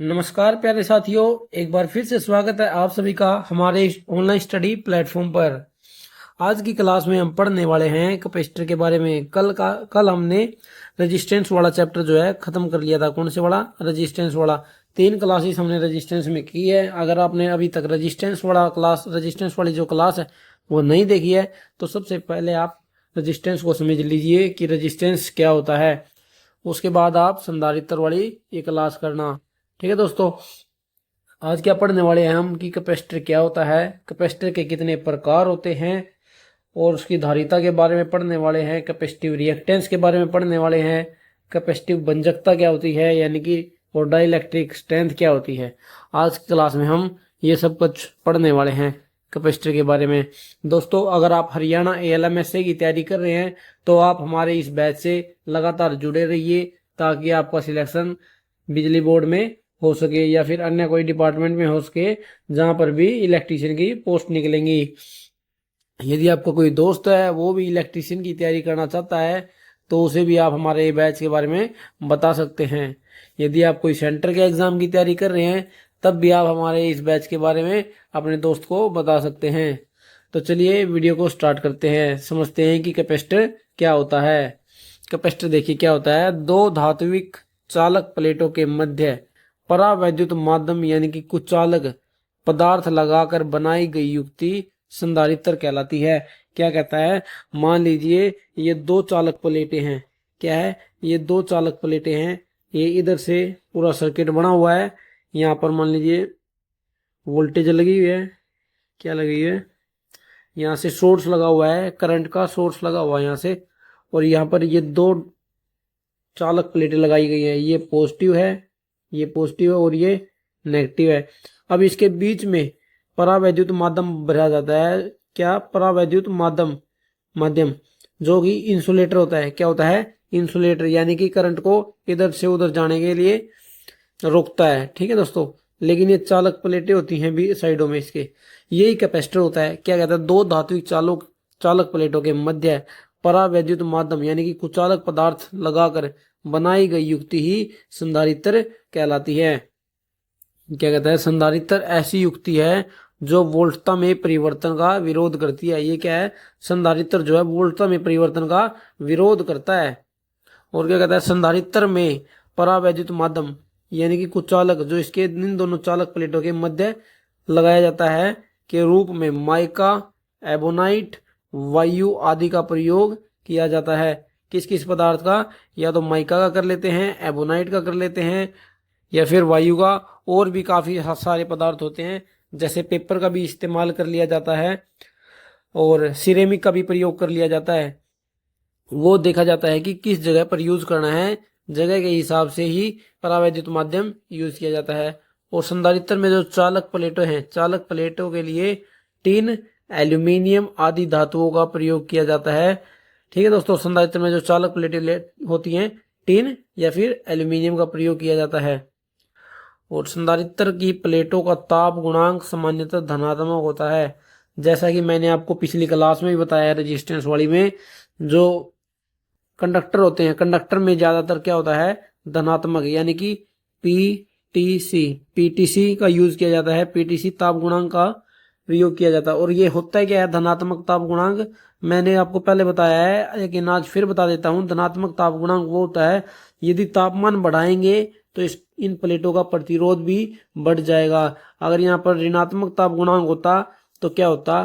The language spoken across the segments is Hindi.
नमस्कार प्यारे साथियों, एक बार फिर से स्वागत है आप सभी का हमारे ऑनलाइन स्टडी प्लेटफॉर्म पर। आज की क्लास में हम पढ़ने वाले हैं कैपेसिटर के बारे में। कल हमने रेजिस्टेंस वाला चैप्टर जो है खत्म कर लिया था। कौन से वाला? रेजिस्टेंस वाला। 3 क्लासेस हमने रेजिस्टेंस में की है। अगर आपने अभी तक रेजिस्टेंस वाली जो क्लास है वो नहीं देखी है तो सबसे पहले आप रेजिस्टेंस को समझ लीजिए कि रेजिस्टेंस क्या होता है। उसके बाद आप संधारित्र वाली ये क्लास करना। ठीक है दोस्तों, आज क्या पढ़ने वाले हैं हम कि कैपेसिटर क्या होता है, कैपेसिटर के कितने प्रकार होते हैं और उसकी धारिता के बारे में पढ़ने वाले हैं। कैपेसिटिव रिएक्टेंस के बारे में पढ़ने वाले हैं। कैपेसिटिव बंधकता क्या होती है यानी कि और डाइलेक्ट्रिक स्ट्रेंथ क्या होती है। आज की क्लास में हम ये सब कुछ पढ़ने वाले हैं कैपेसिटर के बारे में। दोस्तों, अगर आप हरियाणा ALMSA की तैयारी कर रहे हैं तो आप हमारे इस बैच से लगातार जुड़े रहिए ताकि आपका सिलेक्शन बिजली बोर्ड में हो सके या फिर अन्य कोई डिपार्टमेंट में हो सके जहां पर भी इलेक्ट्रीशियन की पोस्ट निकलेंगी। यदि आपका कोई दोस्त है वो भी इलेक्ट्रीशियन की तैयारी करना चाहता है तो उसे भी आप हमारे बैच के बारे में बता सकते हैं। यदि आप कोई सेंटर के एग्जाम की तैयारी कर रहे हैं तब भी आप हमारे इस बैच के बारे में अपने दोस्त को बता सकते हैं। तो चलिए वीडियो को स्टार्ट करते हैं, समझते हैं कि कैपेसिटर क्या होता है। कैपेसिटर देखिए क्या होता है। दो धात्विक चालक प्लेटों के मध्य परावैद्युत माध्यम यानी कि कुचालक पदार्थ लगाकर बनाई गई युक्ति संधारित्र कहलाती है। क्या कहता है? मान लीजिए ये 2 चालक प्लेटें हैं। क्या है? ये 2 चालक प्लेटें हैं। ये इधर से पूरा सर्किट बना हुआ है। यहाँ पर मान लीजिए वोल्टेज लगी हुई है। क्या लगी हुई है? यहाँ से सोर्स लगा हुआ है, करंट का सोर्स लगा हुआ है यहाँ से। और यहाँ पर ये 2 चालक प्लेटें लगाई गई है। ये पॉजिटिव है, ये पॉजिटिव है और ये नेगेटिव है। अब इसके बीच में परावैद्युत माध्यम भरा जाता है। क्या? परावैद्युत माध्यम जो कि इंसुलेटर होता है। क्या होता है? इंसुलेटर, यानी कि करंट को इधर से उधर जाने के लिए रोकता है। ठीक है दोस्तों, लेकिन ये चालक प्लेटें होती हैं भी साइडों में इसके, यही कैपेसिटर होता है। क्या कहता है? 2 धात्विक चालक प्लेटों के मध्य परावैद्युत माध्यम यानी कि कुचालक पदार्थ लगाकर बनाई गई युक्ति ही संधारित्र कहलाती है। क्या कहता है? संधारित्र ऐसी युक्ति है जो वोल्टता में परिवर्तन का विरोध करती है। ये क्या है? संधारित्र जो है वोल्टता में परिवर्तन का विरोध करता है। और क्या कहता है? संधारित्र में परावैद्युत माध्यम यानी कि कुचालक जो इसके इन दोनों चालक प्लेटों के मध्य लगाया जाता है के रूप में माइका, एबोनाइट, वायु आदि का प्रयोग किया जाता है। किस किस पदार्थ का? या तो माइका का कर लेते हैं, एबोनाइट का कर लेते हैं या फिर वायु का। और भी काफी सारे पदार्थ होते हैं, जैसे पेपर का भी इस्तेमाल कर लिया जाता है और सिरेमिक का भी प्रयोग कर लिया जाता है। वो देखा जाता है कि किस जगह पर यूज करना है, जगह के हिसाब से ही परावैद्युत माध्यम यूज किया जाता है। और संधारित्र में जो चालक प्लेटें हैं, चालक प्लेटों के लिए टिन, एल्यूमिनियम आदि धातुओं का प्रयोग किया जाता है। ठीक है दोस्तों, संधारित्र में जो चालक प्लेटें होती हैं टिन या फिर एल्यूमिनियम का प्रयोग किया जाता है। और संधारित्र की प्लेटों का ताप गुणांक सामान्यतः धनात्मक होता है। जैसा कि मैंने आपको पिछली क्लास में भी बताया रेजिस्टेंस वाली में, जो कंडक्टर होते हैं, कंडक्टर में ज्यादातर क्या होता है? धनात्मक, यानी कि पीटीसी का यूज किया जाता है। पीटीसी ताप गुणांक का प्रयोग किया जाता है। और ये होता है क्या है? धनात्मक ताप गुणांक मैंने आपको पहले बताया है, लेकिन आज फिर बता देता हूं। धनात्मक ताप गुणांक वो होता है यदि तापमान बढ़ाएंगे तो इन प्लेटों का प्रतिरोध भी बढ़ जाएगा। अगर यहाँ पर ऋणात्मक ताप गुणांक होता तो क्या होता?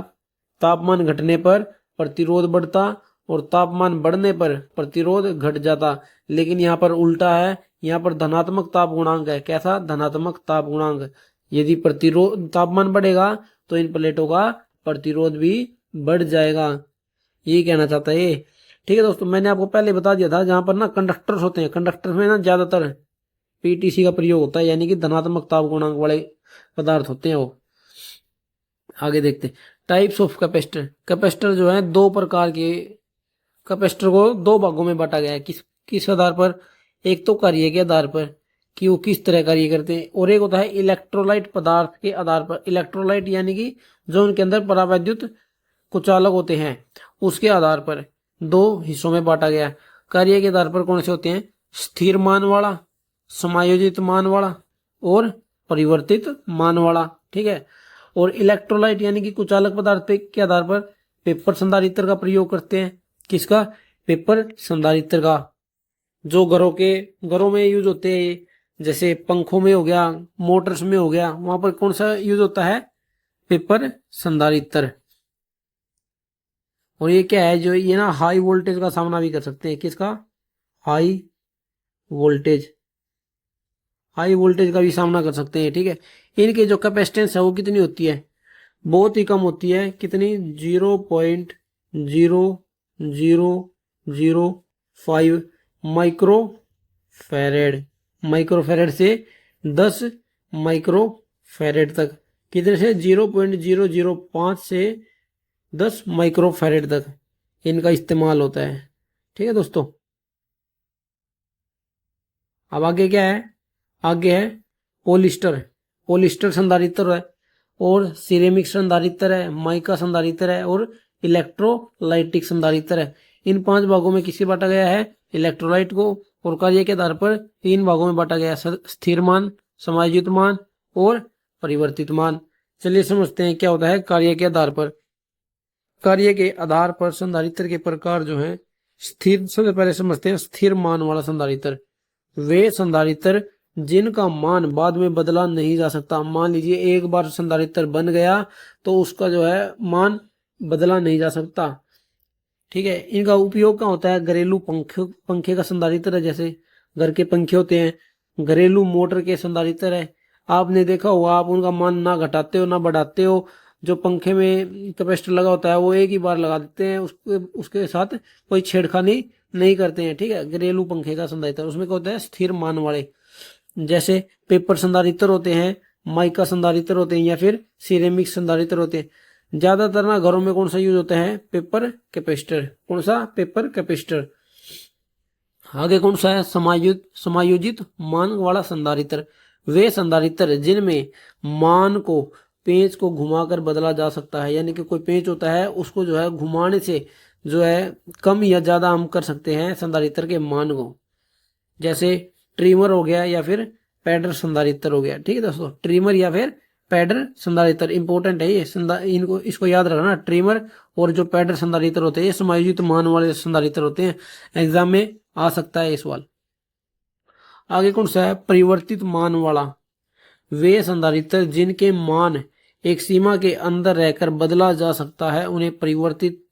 तापमान घटने पर प्रतिरोध बढ़ता और तापमान बढ़ने पर प्रतिरोध घट जाता। लेकिन यहाँ पर उल्टा है, यहाँ पर धनात्मक ताप गुणांक है। कैसा? धनात्मक ताप गुणांक। यदि प्रतिरोध तापमान बढ़ेगा तो इन प्लेटों का प्रतिरोध भी बढ़ जाएगा। ये कहना चाहता है ये। ठीक है दोस्तों, मैंने आपको पहले बता दिया था जहां पर ना कंडक्टर्स होते हैं, कंडक्टर में ना ज्यादातर पीटीसी का प्रयोग होता है, यानी कि धनात्मक ताप गुणांक वाले पदार्थ होते हैं वो। आगे देखते हैं टाइप्स ऑफ कैपेसिटर। कैपेसिटर जो है 2 प्रकार के। कैपेसिटर को 2 भागों में बांटा गया है। किस किस आधार पर? एक तो कार्य के आधार पर कि वो किस तरह कार्य करते हैं, और एक होता है इलेक्ट्रोलाइट पदार्थ के आधार पर। इलेक्ट्रोलाइट यानी कि जो उनके अंदर परावैद्युत कुचालक होते हैं उसके आधार पर 2 हिस्सों में बांटा गया। कार्य के आधार पर कौन से होते हैं? स्थिर मान वाला, समायोजित मान वाला। और परिवर्तित मान वाला, ठीक है। और इलेक्ट्रोलाइट यानी कि कुचालक पदार्थ पे के आधार पर पेपर संधारित्र का प्रयोग करते हैं। किसका? पेपर संधारित्र का, जो घरों में यूज होते हैं, जैसे पंखों में हो गया, मोटर्स में हो गया, वहां पर कौन सा यूज होता है? पेपर संधारित्र। और ये क्या है, जो ये ना हाई वोल्टेज का सामना भी कर सकते हैं। किसका? हाई वोल्टेज, हाई वोल्टेज का भी सामना कर सकते हैं, ठीक है। इनके जो कैपेसिटेंस है वो कितनी होती है? बहुत ही कम होती है। कितनी? 0.0005 माइक्रो फेरेड। माइक्रो फेरेड से 10 माइक्रो फेरेड तक। कितने से? 0.005 से 10 माइक्रो फेरेड तक इनका इस्तेमाल होता है, ठीक है दोस्तों। अब आगे क्या है? आगे है पोलिस्टर। पोलिस्टर संधारित्र है, और सिरेमिक संधारित्र है, माइका संधारित्र है, और इलेक्ट्रोलाइटिक संधारित्र है। इन 5 भागों में किसे बांटा गया है? इलेक्ट्रोलाइट को। और कार्य के आधार पर 3 भागों में बांटा गया है, स्थिर मान, समायोजित मान और परिवर्तित मान। चलिए समझते हैं क्या होता है कार्य के आधार पर। कार्य के आधार पर संधारित्र के प्रकार जो है स्थिर, सबसे पहले समझते हैं स्थिर मान वाला संधारित्र। वे संधारित्र जिनका मान बाद में बदला नहीं जा सकता। मान लीजिए एक बार संधारित्र बन गया तो उसका जो है मान बदला नहीं जा सकता, ठीक है। इनका उपयोग क्या होता है? घरेलू पंखे का संधारित्र है, जैसे घर के पंखे होते हैं। घरेलू मोटर के संधारित्र है। आपने देखा होगा, आप उनका मान ना घटाते हो ना बढ़ाते हो। जो पंखे में कैपेसिटर लगा होता है वो एक ही बार लगा देते हैं, उसके साथ कोई छेड़खानी नहीं करते हैं, ठीक है। घरेलू पंखे का संधारित्र, उसमें क्या होता है? स्थिर मान वाले। जैसे पेपर संधारित्र होते हैं, माइका संधारित्र होते हैं, या फिर सिरेमिक संधारित्र होते हैं। ज्यादातर ना घरों में कौन सा यूज होता है? Paper capacitor. कौन सा? Paper capacitor. आगे कौन सा है? समायोजित मान वाला संधारित्र। वे संधारित्र जिनमें मान को पेंच को घुमाकर बदला जा सकता है, यानी कि कोई पेंच होता है उसको जो है घुमाने से जो है कम या ज्यादा हम कर सकते हैं संधारित्र के मान को। जैसे ट्रिमर हो गया या फिर पैडर संधारित्र हो गया, ठीक है दोस्तों। ट्रिमर या फिर पैडर संधारित्र इंपॉर्टेंट है ये, इनको इसको याद रखना। ट्रिमर और जो पैडर संधारित्र होते हैं ये समायोजित मान वाले संधारित्र होते हैं। एग्जाम में आ सकता है ये सवाल। आगे कौन सा है? परिवर्तित मान वाला। वे संधारित्र जिनके मान एक सीमा के अंदर रहकर बदला जा सकता है उन्हें परिवर्तित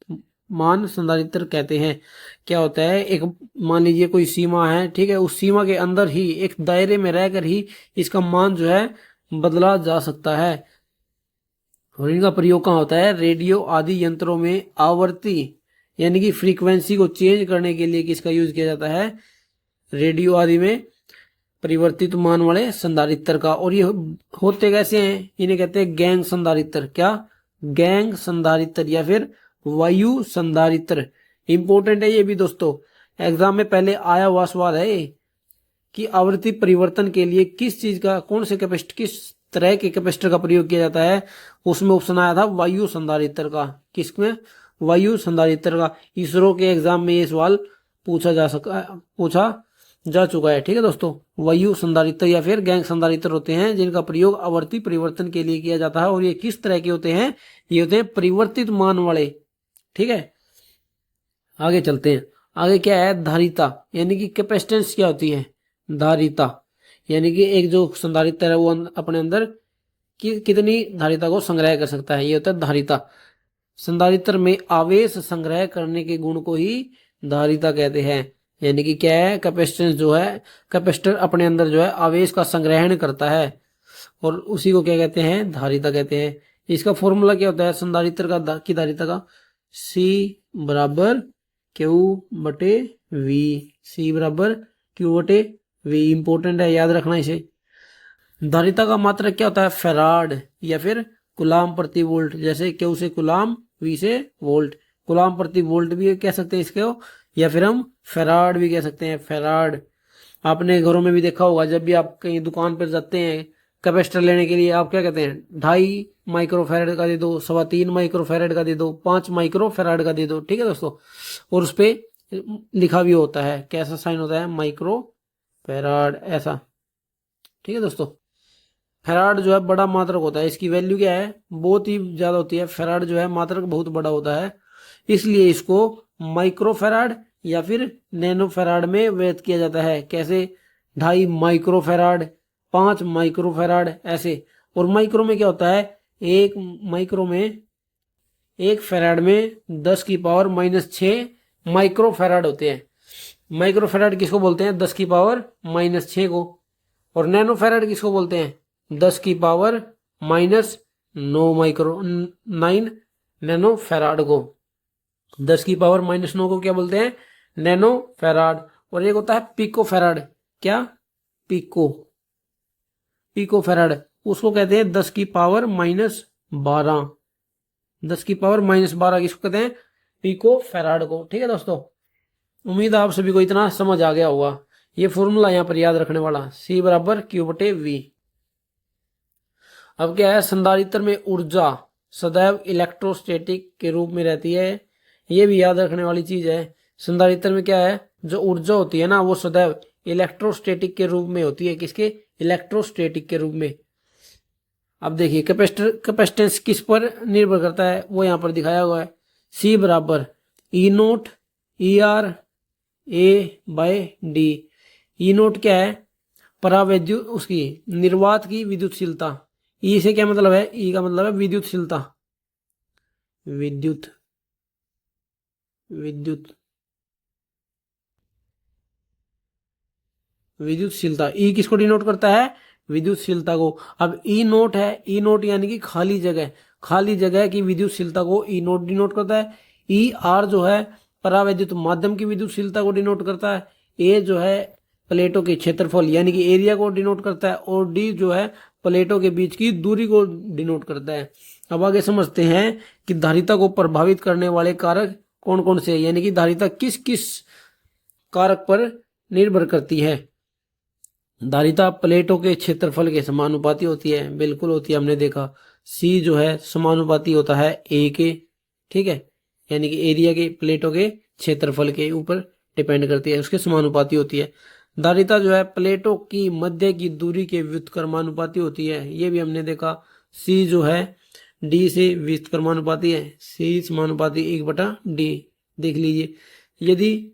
मान संधारित्र कहते हैं। क्या होता है? एक मान लीजिए कोई सीमा है, ठीक है, उस सीमा के अंदर ही एक दायरे में रहकर ही इसका मान जो है बदला जा सकता है। और इनका प्रयोग कहाँ होता है? रेडियो आदि यंत्रों में आवृत्ति यानी कि फ्रीक्वेंसी को चेंज करने के लिए किसका यूज किया जाता है? रेडियो आदि में परिवर्तित मान वाले संधारित्र का। और ये होते कैसे हैं? इन्हें कहते हैं गैंग संधारित्र। क्या? गैंग संधारित्र या फिर वायु संधारित्र। इंपॉर्टेंट है ये भी दोस्तों, एग्जाम में पहले आया हुआ सवाल है कि आवृत्ति परिवर्तन के लिए किस चीज का, कौन से कैपेसिटर, किस तरह के कैपेसिटर का प्रयोग किया जाता है। उसमें ऑप्शन आया था वायु संधारित्र का। किसमें? वायु संधारित्र का। इसरो के एग्जाम में ये सवाल पूछा जा चुका है, ठीक है दोस्तों। वायु संधारित्र या फिर गैंग संधारित्र होते हैं जिनका प्रयोग आवृत्ति परिवर्तन के लिए किया जाता है। और ये किस तरह के होते हैं? ये होते हैं परिवर्तित मान वाले, ठीक है। आगे चलते हैं। आगे क्या है? धारिता यानी कि कैपेसिटेंस क्या होती है? धारिता यानी कि एक जो संधारित्र है वो अपने अंदर कितनी धारिता को संग्रह कर सकता है, ये होता है धारिता। संधारित्र में आवेश संग्रह करने के गुण को ही धारिता कहते हैं। यानी कि क्या है? कैपेसिटेंस जो है, कैपेसिटर अपने अंदर जो है आवेश का संग्रहण करता है और उसी को क्या कहते हैं? धारिता कहते हैं। इसका फॉर्मूला क्या होता है संधारित्र का की धारिता का? C बराबर Q/V। C बराबर Q/V। इंपॉर्टेंट है, याद रखना इसे। धारिता का मात्रक क्या होता है? फैराड या फिर कूलाम प्रति वोल्ट। जैसे Q से कूलाम, V से वोल्ट। कूलाम प्रति वोल्ट भी कह सकते हैं इसको, या फिर हम फैराड भी कह सकते हैं। फैराड आपने घरों में भी देखा होगा, जब भी आप कहीं दुकान पर जाते हैं कैपेसिटर लेने के लिए, आप क्या कहते हैं? 2.5 माइक्रोफैराड का दे दो, 3.25 माइक्रोफैराड का दे दो, 5 माइक्रोफैराड का दे दो, ठीक है दोस्तों। और उस पर लिखा भी होता है, कैसा साइन होता है? माइक्रोफैराड, ऐसा, ठीक है दोस्तों। फैराड जो है बड़ा मात्रक होता है, इसकी वैल्यू क्या है, बहुत ही ज्यादा होती है। फैराड जो है मात्रक बहुत बड़ा होता है, इसलिए इसको माइक्रो फैराड या फिर नैनो फैराड में व्यक्त किया जाता है। कैसे, 2.5 माइक्रो फैराड, 5 माइक्रो फैराड ऐसे। और माइक्रो में क्या होता है, एक माइक्रो में, एक फैराड में 10⁻⁻6 माइक्रो फैराड होते हैं। माइक्रो फैराड किसको बोलते हैं, 10⁻⁻6 को। और नैनो फैराड किसको बोलते हैं, 10⁻⁻9 माइक्रो 9 नैनो फैराड को। 10⁻⁻9 को क्या बोलते हैं, नैनो फैराड। और एक होता है पिको फैराड, क्या, पिको, पिको फैराड, उसको कहते हैं 10⁻⁻12। 10⁻⁻12 किसको कहते हैं, पिको फैराड को। ठीक है दोस्तों, उम्मीद है आप सभी को इतना समझ आ गया होगा। ये फॉर्मूला यहां पर याद रखने वाला, C = Q/V। अब क्या है, संधारित्र में ऊर्जा सदैव इलेक्ट्रोस्टैटिक के रूप में रहती है, ये भी याद रखने वाली चीज है। संधारित्र में क्या है, जो ऊर्जा होती है ना, वो सदैव इलेक्ट्रोस्टैटिक के रूप में होती है। किसके, इलेक्ट्रोस्टैटिक के रूप में। अब देखिए कैपेसिटेंस किस पर निर्भर करता है, वो यहां पर दिखाया हुआ है। C = E0 ER A/D। E0 क्या है, परावैद्युत, उसकी निर्वात की विद्युतशीलता। ई से क्या मतलब है, ई का मतलब है विद्युतशीलता, विद्युत, विद्युत, विद्युतशीलता। ई किसको डिनोट करता है, विद्युतशीलता को। अब E0 है, E0 यानी कि खाली जगह, खाली जगह की विद्युतशीलता को E0 डिनोट करता है। ER जो है परावैद्युत माध्यम की विद्युतशीलता को डिनोट करता है। ए जो है प्लेटों के क्षेत्रफल यानी कि एरिया को डिनोट करता है। और डी जो है प्लेटों के बीच की दूरी को डिनोट करता है। अब आगे समझते हैं कि धारिता को प्रभावित करने वाले कारक कौन कौन से, यानी कि धारिता किस किस कारक पर निर्भर करती है। धारिता प्लेटों के क्षेत्रफल के समानुपाती होती है, बिल्कुल होती है, हमने देखा। सी जो है समानुपाती होता है ए के, ठीक है, यानी कि एरिया के प्लेटों के क्षेत्रफल के ऊपर डिपेंड करती है, उसके समानुपाती होती है। धारिता जो है प्लेटों की मध्य की दूरी के व्युत्क्रमानुपाती होती है, ये भी हमने देखा। सी जो है डी से व्युत्क्रमानुपाती है, सी समानुपाती 1/d। देख लीजिए, यदि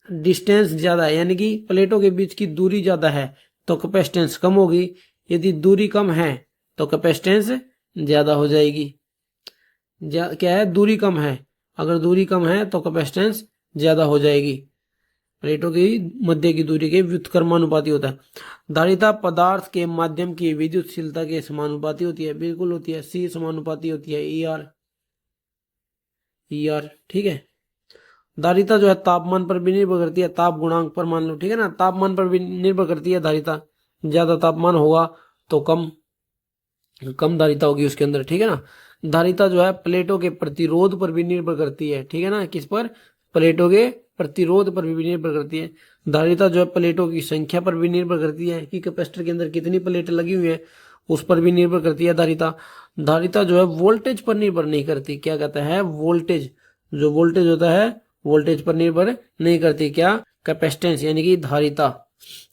डिस्टेंस ज्यादा है यानी कि प्लेटों के बीच की दूरी ज्यादा है तो कैपेसिटेंस कम होगी, यदि दूरी कम है तो कैपेसिटेंस ज्यादा हो जाएगी। क्या है, दूरी कम है, अगर दूरी कम है तो कैपेसिटेंस ज्यादा हो जाएगी। प्लेटों की मध्य की दूरी के व्युत्क्रमानुपाती होता है। धारिता पदार्थ के माध्यम की विद्युतशीलता के समानुपाती होती है, बिल्कुल होती है। सी समानुपाती होती है ER, ठीक है। धारिता जो है तापमान पर भी निर्भर करती है, ताप गुणांक पर मान लो, ठीक है ना, तापमान पर भी निर्भर करती है धारिता। ज्यादा तापमान होगा तो कम कम धारिता होगी उसके अंदर, ठीक है ना। धारिता जो है प्लेटों के प्रतिरोध पर भी निर्भर करती है, ठीक है ना, किस पर, प्लेटों के प्रतिरोध पर भी निर्भर करती है। धारिता जो है प्लेटों की संख्या पर भी निर्भर करती है कि कैपेसिटर के अंदर कितनी प्लेटें लगी हुई है, उस पर भी निर्भर करती है धारिता। धारिता जो है वोल्टेज पर निर्भर नहीं करती, क्या कहता है, वोल्टेज, जो वोल्टेज होता है वोल्टेज पर निर्भर नहीं करती। क्या, कैपेसिटेंस यानी कि धारिता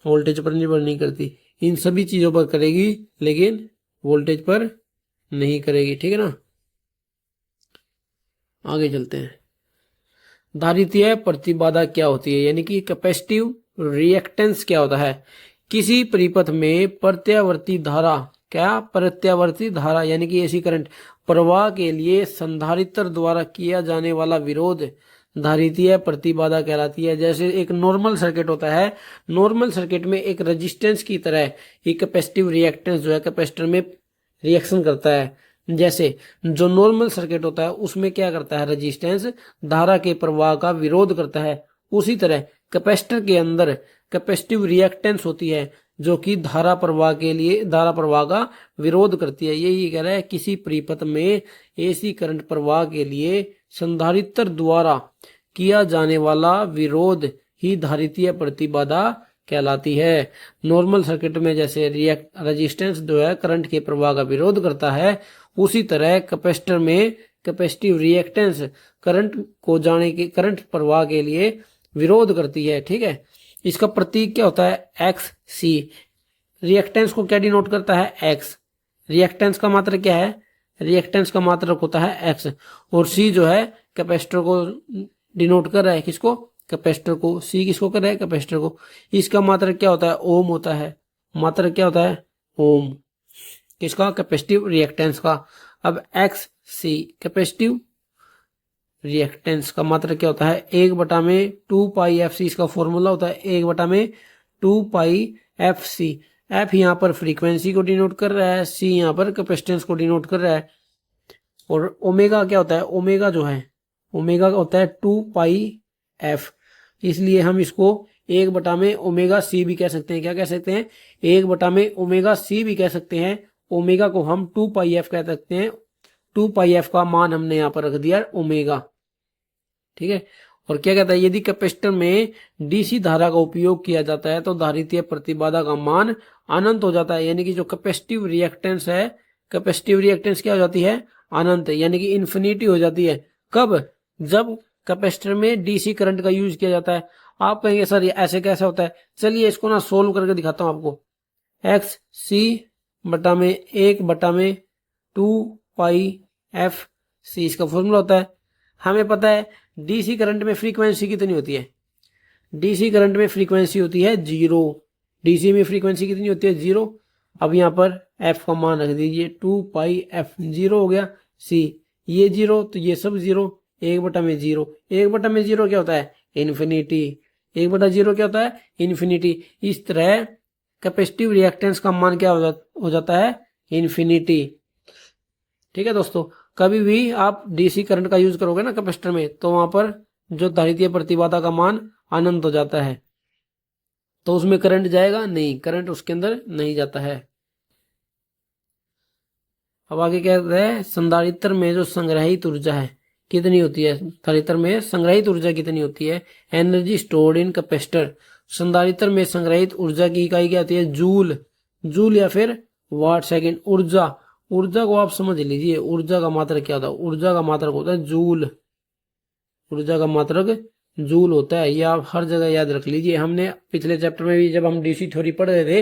वोल्टेज पर निर्भर नहीं करती, इन सभी चीजों पर करेगी लेकिन वोल्टेज पर नहीं करेगी, ठीक है ना। आगे चलते हैं। धारितीय प्रतिबाधा क्या होती है, यानी कि कैपेसिटिव रिएक्टेंस क्या होता है। किसी परिपथ में प्रत्यावर्ती धारा, क्या, प्रत्यावर्ती धारा यानी कि एसी करंट प्रवाह के लिए संधारित्र द्वारा किया जाने वाला विरोध धारितीय प्रतिबाधा कहलाती है। जैसे एक नॉर्मल सर्किट होता है, नॉर्मल सर्किट में एक रेजिस्टेंस की तरह एक कैपेसिटिव रिएक्टेंस जो है कैपेसिटर में रिएक्शन करता है। जैसे जो नॉर्मल सर्किट होता है उसमें क्या करता है, रेजिस्टेंस धारा के प्रवाह का विरोध करता है, उसी तरह कैपेसिटर के अंदर कैपेसिटिव रिएक्टेंस होती है जो कि धारा प्रवाह के लिए, धारा प्रवाह का विरोध करती है। यही कह रहा है किसी परिपथ में एसी करंट प्रवाह के लिए संधारित्र द्वारा किया जाने वाला विरोध ही धारितीय प्रतिबाधा कहलाती है। नॉर्मल सर्किट में जैसे रेजिस्टेंस जो है करंट के प्रवाह का विरोध करता है, उसी तरह कैपेसिटर में कैपेसिटिव रिएक्टेंस करंट प्रवाह के लिए विरोध करती है, ठीक है। इसका प्रतीक क्या होता है, XC, रिएक्टेंस को क्या डिनोट करता है, एक्स। रिएक्टेंस का मात्रक क्या है, रिएक्टेंस का मात्रक होता है एक्स। और सी जो है कैपेसिटर को डिनोट कर रहा है, किसको, कैपेसिटर को। सी किसको कर रहा है, कैपेसिटर को। इसका मात्रक क्या होता है, ओम होता है। मात्रक क्या होता है, ओम। किसका, कैपेसिटिव रिएक्टेंस का। अब एक्स सी कैपेसिटिव रिएक्टेंस का मात्रक क्या होता है, 1/2 पाई एफ सी। इसका फॉर्मूला होता है 1/2 पाई एफ सी। एफ यहाँ पर फ्रीक्वेंसी को डिनोट कर रहा है, सी यहाँ पर कैपेसिटेंस को डिनोट कर रहा है। और ओमेगा क्या होता है, ओमेगा जो है, ओमेगा होता है 2 पाई एफ। इसलिए हम इसको 1/ओमेगा सी भी कह सकते हैं। क्या कह सकते हैं, 1/ओमेगा सी भी कह सकते हैं। ओमेगा को हम 2 पाई एफ कह सकते हैं। 2 पाई एफ का मान हमने यहाँ पर रख दिया ओमेगा, ठीक है। और क्या कहता है, यदि कैपेसिटर में डीसी धारा का उपयोग किया जाता है तो धारितीय प्रतिबाधा का मान अनंत हो जाता है। यानी कि जो कैपेसिटिव रिएक्टेंस है, कैपेसिटिव रिएक्टेंस क्या हो जाती है, अनंत, यानी कि इन्फिनिटी हो जाती है। कब, जब कैपेसिटर में डीसी करंट का यूज किया जाता है। आप कहेंगे सर ये ऐसे कैसे होता है, चलिए इसको ना सोल्व करके दिखाता हूं आपको। एक्स सी बटा में 1/2 पाई एफ सी इसका फॉर्मूला होता है। हमें पता है डीसी करंट में फ्रीक्वेंसी कितनी होती है, डीसी करंट में फ्रीक्वेंसी होती है 0। डीसी में फ्रीक्वेंसी कितनी होती है, 0। अब यहाँ पर एफ का मान रख दीजिए, 2 पाई एफ, 0 हो गया। सी ये 0 तो ये सब 0, 1/0। 1/0 क्या होता है, इन्फिनिटी। 1/0 क्या होता है, इन्फिनिटी। इस तरह कैपेसिटिव रिएक्टेंस का मान क्या हो जाता है, इन्फिनिटी। ठीक है दोस्तों, कभी भी आप डीसी करंट का यूज करोगे ना कैपेसिटर में, तो वहां पर जो धारितीय प्रतिबाधा का मान अनंत हो जाता है, तो उसमें करंट जाएगा नहीं, करंट उसके अंदर नहीं जाता है। अब आगे क्या कहते हैं, संधारित्र में जो संग्रहित ऊर्जा है कितनी होती है, संधारित्र में संग्रहित ऊर्जा कितनी होती है, एनर्जी स्टोर्ड इन कैपेसिटर। संधारित्र में संग्रहित ऊर्जा की इकाई क्या होती है, जूल। जूल या फिर वाट सेकंड। ऊर्जा, ऊर्जा को आप समझ लीजिए, ऊर्जा का मात्रक क्या होता है, ऊर्जा का मात्रक होता है जूल। ऊर्जा का मात्रक जूल होता है, ये आप हर जगह याद रख लीजिए। हमने पिछले चैप्टर में भी जब हम डीसी थ्योरी पढ़ रहे थे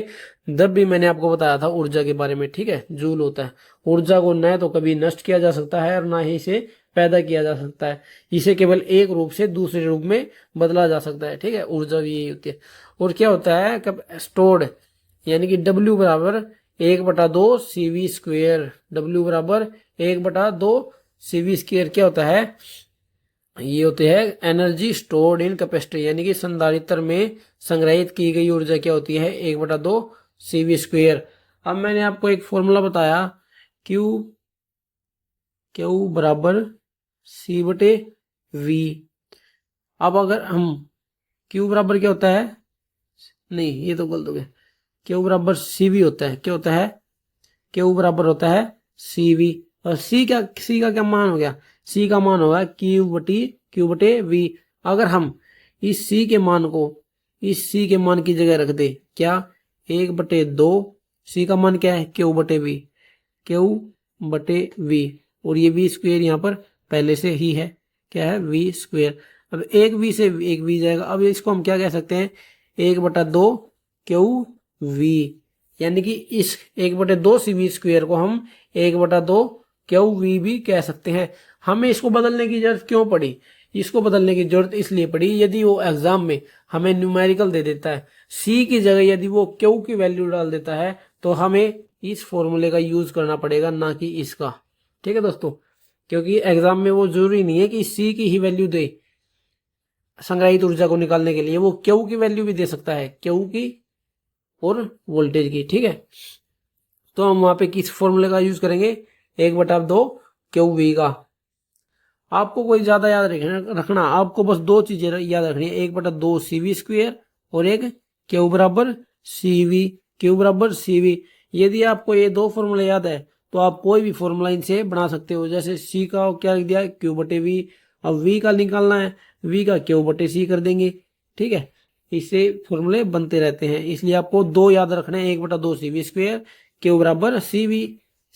तब भी मैंने आपको बताया था ऊर्जा के बारे में, ठीक है। जूल होता है। ऊर्जा को न तो कभी नष्ट किया जा सकता है और ना ही इसे पैदा किया जा सकता है। इसे केवल एक रूप से दूसरे रूप में बदला जा सकता है, ठीक है। ऊर्जा भी यही होती है। और क्या होता है, कब स्टोर्ड, यानी कि W बराबर 1/2 CV स्क्वेयर। W बराबर 1/2 CV स्क्वेयर क्या होता है, ये होते हैं एनर्जी स्टोर्ड इन कैपेसिटर, यानी कि संधारित्र में संग्रहित की गई ऊर्जा क्या होती है, 1/2 CV स्क्वेयर। अब मैंने आपको एक फॉर्मूला बताया, Q बराबर C/V। अब अगर हम Q बराबर क्या होता है, नहीं ये तो गलत हो गया, Q बराबर CV होता है। क्या होता है, Q बराबर होता है CV। और C का क्या मान हो गया, C का मान होगा Q/V। अगर हम इस C के मान को इस C के मान की जगह रख दे, क्या, 1/2, C का मान क्या है, Q/V, Q/V। और ये V स्क्वेयर यहाँ पर पहले से ही है, क्या है, V स्क्वेयर। अब एक V से एक V जाएगा। अब इसको हम क्या कह सकते हैं, 1/2 QV, यानी कि इस 1/2 CV स्क्वेयर को हम 1/2 QV भी कह सकते हैं। हमें इसको बदलने की जरूरत क्यों पड़ी, इसको बदलने की जरूरत इसलिए पड़ी, यदि वो एग्जाम में हमें न्यूमेरिकल दे देता है, C की जगह यदि वो Q की वैल्यू डाल देता है, तो हमें इस फॉर्मूले का यूज करना पड़ेगा, ना कि इसका। ठीक है दोस्तों, क्योंकि एग्जाम में वो जरूरी नहीं है कि C की ही वैल्यू दे संग्रहित ऊर्जा को निकालने के लिए, वो Q की वैल्यू भी दे सकता है, Q की और वोल्टेज की, ठीक है। तो हम वहां पे किस फॉर्मूले का यूज करेंगे, 1/2 QV का। आपको कोई ज्यादा याद रखना, आपको बस दो चीजें याद रखनी है, 1/2 CV स्क्वेयर और एक Q बराबर CV। Q बराबर CV। यदि आपको ये दो फॉर्मूले याद है तो आप कोई भी फॉर्मूला इनसे बना सकते हो। जैसे C का क्या लिख दिया, Q/V। अब V का निकालना है, V का Q/C कर देंगे, ठीक है। इससे फॉर्मूले बनते रहते हैं, इसलिए आपको दो याद रखना है, 1/2 CV स्क्वेयर, Q बराबर CV।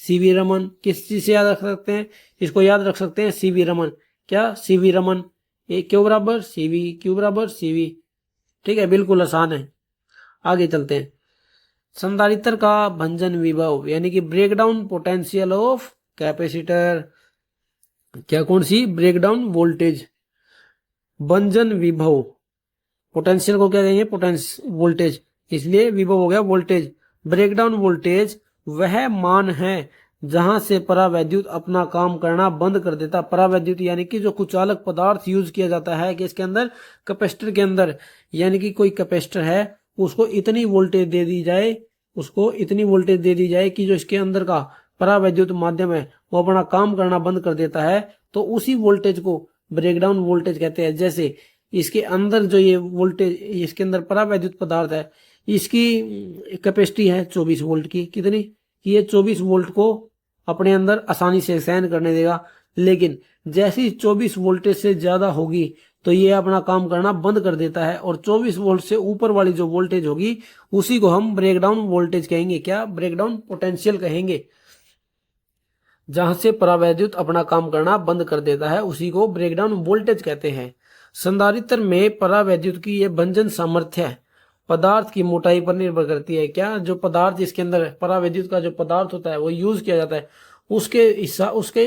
CV रमन किस चीज से याद रख सकते हैं, इसको याद रख सकते हैं CV रमन। क्या, CV रमन, Q बराबर CV, Q बराबर CV, ठीक है, बिल्कुल आसान है। आगे चलते हैं। संधारित्र का भंजन विभव यानी कि break down potential of capacitor. क्या कौन सी? Break down voltage. भंजन विभव, पोटेंशियल को क्या कहेंगे? पोटेंशियल वोल्टेज, इसलिए विभव हो गया वोल्टेज। ब्रेक डाउन वोल्टेज वह मान है जहां से परावैद्युत अपना काम करना बंद कर देता। परावैद्युत यानी कि जो कुचालक पदार्थ यूज किया जाता है कि इसके अंदर, कैपेसिटर के अंदर, यानी कि कोई कैपेसिटर है उसको इतनी वोल्टेज दे दी जाए, उसको इतनी वोल्टेज दे दी जाए कि जो इसके अंदर का परावैद्युत माध्यम है वो अपना काम करना बंद कर देता है, तो उसी वोल्टेज को ब्रेकडाउन वोल्टेज कहते हैं। जैसे इसके अंदर जो ये वोल्टेज, इसके अंदर परावैद्युत पदार्थ है, इसकी कैपेसिटी है 24 वोल्ट की। कितनी? कि ये 24 वोल्ट को अपने अंदर आसानी से सहन करने देगा, लेकिन जैसी 24 वोल्टेज से ज्यादा होगी तो ये अपना काम करना बंद कर देता है, और 24 वोल्ट से ऊपर वाली जो वोल्टेज होगी उसी को हम ब्रेकडाउन वोल्टेज कहेंगे। क्या? ब्रेकडाउन पोटेंशियल कहेंगे। जहां से परावैद्युत अपना काम करना बंद कर देता है उसी को ब्रेकडाउन वोल्टेज कहते हैं। संधारित्र में परावैद्युत की यह भंजन सामर्थ्य पदार्थ की मोटाई पर निर्भर करती है। क्या? जो पदार्थ इसके अंदर परावैद्युत का जो पदार्थ होता है वो यूज किया जाता है उसके हिस्सा, उसके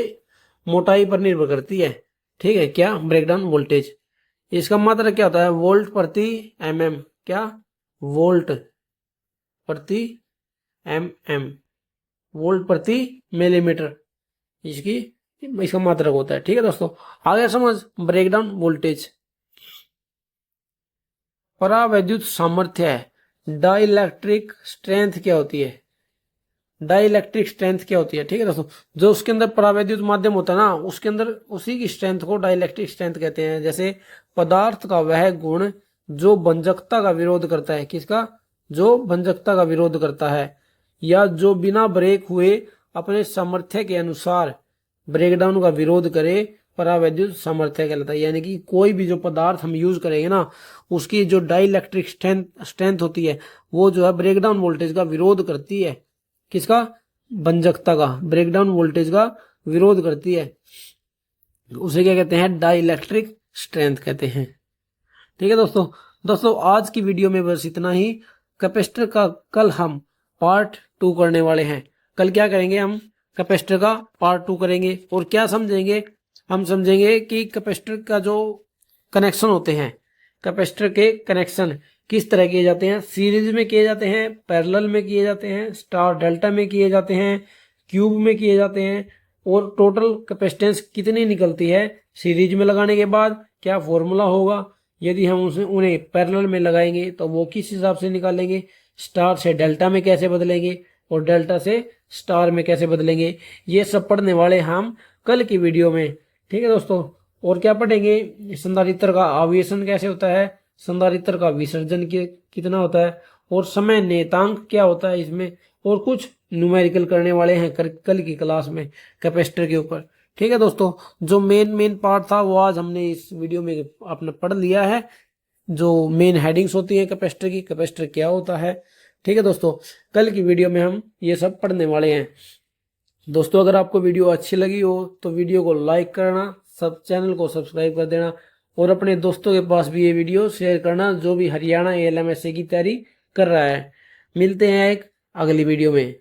मोटाई पर निर्भर करती है। ठीक है? क्या? Breakdown voltage. इसका मात्रा क्या होता है? वोल्ट प्रति mm। क्या? वोल्ट प्रति mm, वोल्ट प्रति मिलीमीटर इसकी, इसका मात्रक होता है। ठीक है दोस्तों, आगे समझ ब्रेकडाउन वोल्टेज। परावैद्युत सामर्थ्य है। डाइलेक्ट्रिक स्ट्रेंथ क्या होती है? डाइलेक्ट्रिक स्ट्रेंथ क्या होती है? ठीक है दोस्तों, जो उसके अंदर परावैद्युत माध्यम होता है ना, उसके अंदर उसी की स्ट्रेंथ को डाइलेक्ट्रिक स्ट्रेंथ कहते हैं। जैसे पदार्थ का वह गुण जो भंजकता का विरोध करता है। किसका? जो भंजकता का विरोध करता है, या जो बिना ब्रेक हुए अपने सामर्थ्य के अनुसार ब्रेकडाउन का विरोध करे, परावैद्युत सामर्थ्य कहलाता है। यानी कि कोई भी जो पदार्थ हम यूज करेंगे ना, उसकी जो डाइलेक्ट्रिक स्ट्रेंथ होती है वो जो है ब्रेकडाउन वोल्टेज का विरोध करती है। किसका? भंजकता का, ब्रेकडाउन वोल्टेज का विरोध करती है। उसे क्या कहते हैं? डाइलेक्ट्रिक स्ट्रेंथ कहते हैं। ठीक है दोस्तों आज की वीडियो में बस इतना ही। कैपेसिटर का कल हम पार्ट 2 करने वाले हैं। कल क्या करेंगे? हम कैपेसिटर का पार्ट 2 करेंगे, और क्या समझेंगे? हम समझेंगे कि कैपेसिटर का जो कनेक्शन होते हैं, कैपेसिटर के कनेक्शन किस तरह किए जाते हैं। सीरीज में किए जाते हैं, पैरेलल में किए जाते हैं, स्टार डेल्टा में किए जाते हैं, क्यूब में किए जाते हैं, और टोटल कैपेसिटेंस कितनी निकलती है सीरीज में लगाने के बाद, क्या फॉर्मूला होगा। यदि हम उन्हें पैरेलल में लगाएंगे तो वो किस हिसाब से निकालेंगे, स्टार से डेल्टा में कैसे बदलेंगे, और डेल्टा से स्टार में कैसे बदलेंगे, ये सब पढ़ने वाले हम कल की वीडियो में। ठीक है दोस्तों, और क्या पढ़ेंगे? संधारित्र का आवेशन कैसे होता है, संधारित्र का विसर्जन कितना होता है, और समय नियतांक क्या होता है इसमें, और कुछ न्यूमेरिकल करने वाले हैं कल की क्लास में कैपेसिटर के ऊपर। ठीक है दोस्तों, जो मेन पार्ट था वो आज हमने इस वीडियो में अपने पढ़ लिया है। जो मेन हेडिंग्स होती है कैपेसिटर की, कैपेसिटर क्या होता है। ठीक है दोस्तों, कल की वीडियो में हम ये सब पढ़ने वाले हैं। दोस्तों अगर आपको वीडियो अच्छी लगी हो तो वीडियो को लाइक करना, सब चैनल को सब्सक्राइब कर देना, और अपने दोस्तों के पास भी ये वीडियो शेयर करना जो भी हरियाणा ALMSA की तैयारी कर रहा है। मिलते हैं एक अगली वीडियो में।